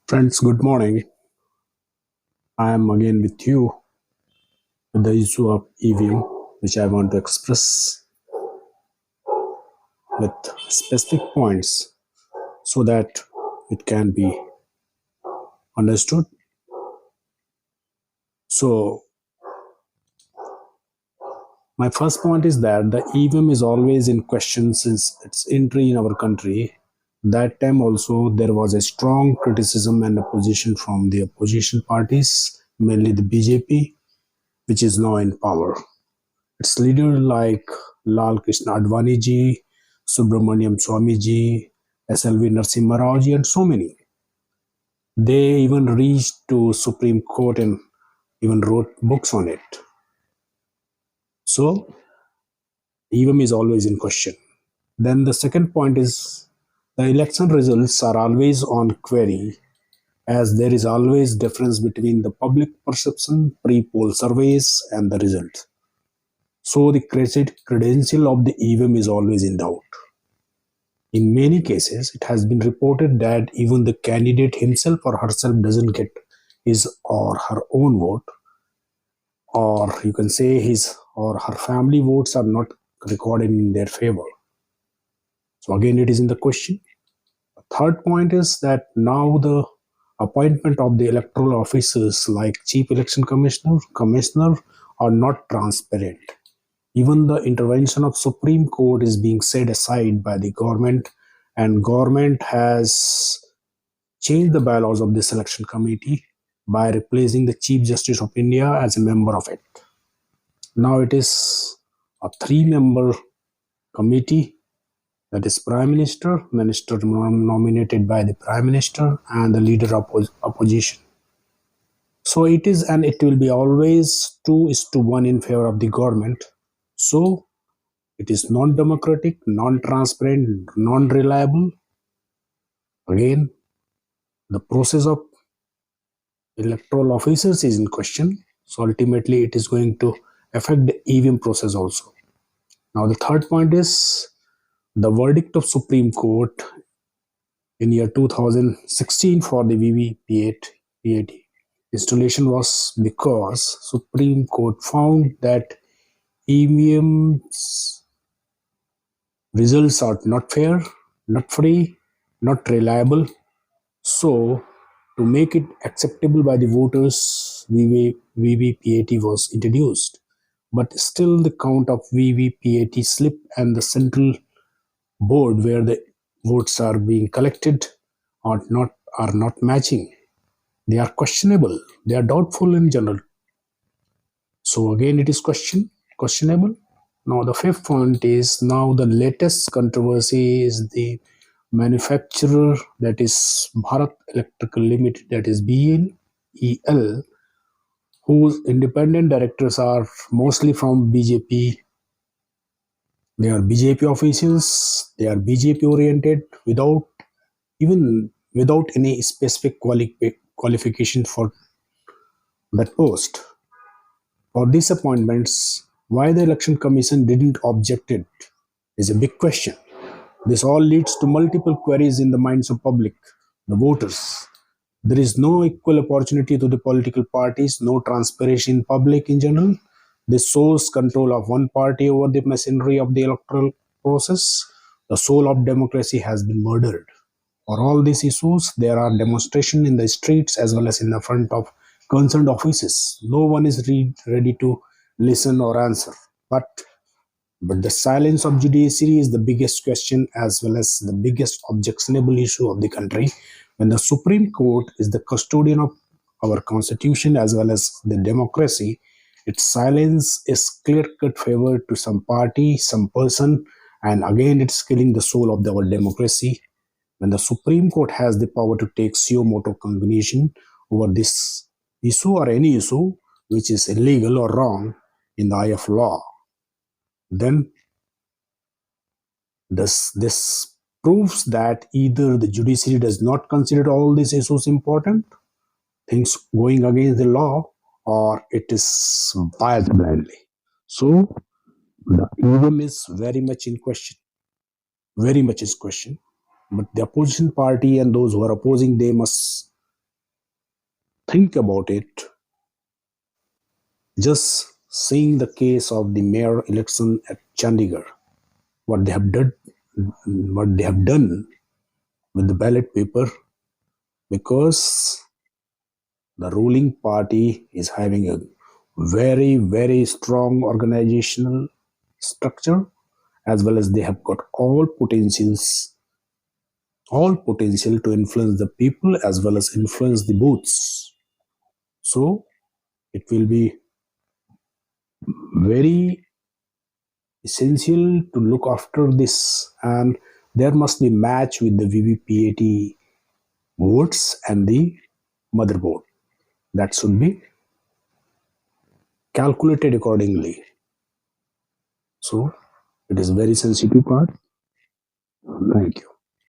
Friends, good morning. I am again with you with the issue of EVM, which I want to express with specific points so that it can be understood. So, my first point is that the EVM is always in question since its entry in our country. That time also there was a strong criticism and opposition from the opposition parties, mainly the BJP, which is now in power. Its leaders like Lal Krishna Advani ji, Subramaniam Swami ji, SLV Narasimha Rao ji, and so many. They even reached to Supreme Court and even wrote books on it. So, EVM is always in question. Then the second point is the election results are always on query, as there is always difference between the public perception, pre-poll surveys, and the result. So the credential of the EVM is always in doubt. In many cases, it has been reported that even the candidate himself or herself doesn't get his or her own vote, or you can say his or her family votes are not recorded in their favor. So again, it is in the question. The third point is that now the appointment of the electoral officers like Chief Election Commissioner are not transparent. Even the intervention of Supreme Court is being set aside by the government, and government has changed the bylaws of the selection committee by replacing the Chief Justice of India as a member of it. Now it is a three-member committee, that is Prime Minister nominated by the Prime Minister, and the leader of opposition. So it is, and it will be always 2:1 in favor of the government. So it is non-democratic, non-transparent, non-reliable. Again, the process of electoral officers is in question. So ultimately, it is going to affect the EVM process also. Now, the third point is the verdict of Supreme Court in year 2016 for the VVPAT installation was because Supreme Court found that EVM's results are not fair, not free, not reliable. So, to make it acceptable by the voters, VVPAT was introduced. But still, the count of VVPAT slip and the central board where the votes are being collected are not matching. They are questionable. They are doubtful in general. So again, it is questionable. Now the fifth point is now the latest controversy is the manufacturer, that is Bharat Electrical Limited, that is BEL, whose independent directors are mostly from BJP. They are BJP officials. They are BJP oriented without any specific qualification for that post. For these appointments, why the election commission didn't object it is a big question. This all leads to multiple queries in the minds of public, the voters. There is no equal opportunity to the political parties, no transparency in public in general. This shows control of one party over the machinery of the electoral process. The soul of democracy has been murdered. For all these issues, there are demonstrations in the streets as well as in the front of concerned offices. No one is ready to listen or answer. But the silence of judiciary is the biggest question as well as the biggest objectionable issue of the country. When the Supreme Court is the custodian of our constitution as well as the democracy, its silence is clear-cut favor to some party, some person, and again it's killing the soul of our democracy. When the Supreme Court has the power to take suo motu cognizance over this issue or any issue which is illegal or wrong in the eye of law, then this proves that either the judiciary does not consider all these issues important, things going against the law, or it is biased blindly. So the EVM is very much in question, very much is question. But the opposition party and those who are opposing, they must think about it, just seeing the case of the mayor election at Chandigarh, what they have done, what they have done with the ballot paper, because the ruling party is having a very, very strong organizational structure, as well as they have got all potential to influence the people as well as influence the booths. So it will be very essential to look after this, and there must be match with the VVPAT votes and the motherboard. That should be calculated accordingly. So it is very sensitive part. Thank you.